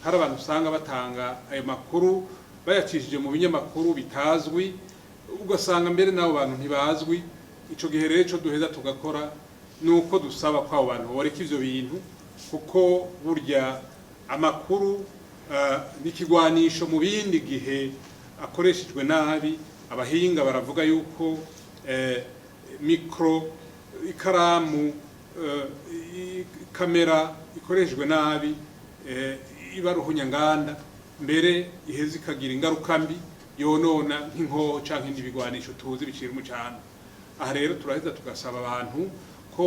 hari abantu usanga batanga ayo makuru bayacishije mu binyamakuru bitazwi, ugasanga mbere n'abo bantu ntibazwi. Ico gihe rero cyo duheza tugakora nuko dusaba kwa abantu boreka ivyo bintu, kuko burya amakuru n'ikigwanisho mu bindi gihe akoreshejwe nabi. Abahinga baravuga yuko mikro, ikaramu, kamera ikoreshejwe nabi iba ruhunyanganda, mbere iheze ikagira ingaruka mbi yonona nk'inkoho canke ibindi bigwanisho tuzi bicira umucana. Aha rero turaheza tugasaba abantu ko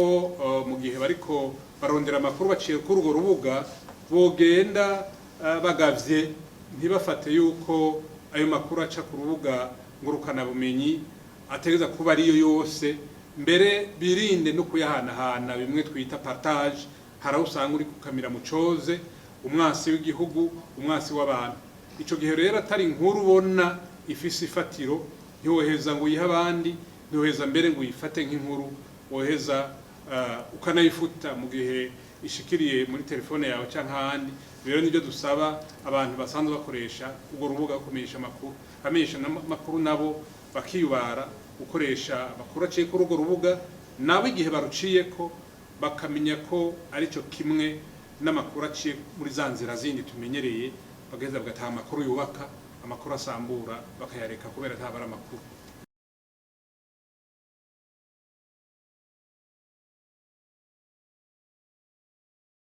mu gihe bariko barondera amakuru baciye kuri urwo rubuga bogenda bagavye, ntibafate yuko ayo makuru aca ku rubuga ngurukana bumenyi ategeza kuba ariyo yose, mbere birinde no kuyahanahana bimwe twita partage. Haraho usanga uri kukamira mu coze umwasi w'igihugu, umwasi w'abantu. Ico gihe rero atari inkuru ubona ifise ifatiro, ntiwoheza ngo uyihe abandi, ntiwoheza mbere ngo uyifate nk'inkuru, woheza ukanayifuta mu gihe ishikiriye muri telefone yawe canke ahandi. Rero nibyo dusaba abantu basanzwe bakoresha ubwo rubuga kumenyesha amakuru. Abamenyesha amakuru nabo bakiyubara gukoresha amakuru aciye kuri urwo rubuga, nabo igihe baruciyeko bakamenya ko arico kimwe n'amakuru aciye muri za nzira zindi tumenyereye, bagaheza bagataha amakuru yubaka, amakuru asambura bakayareka kubera atabara amakuru.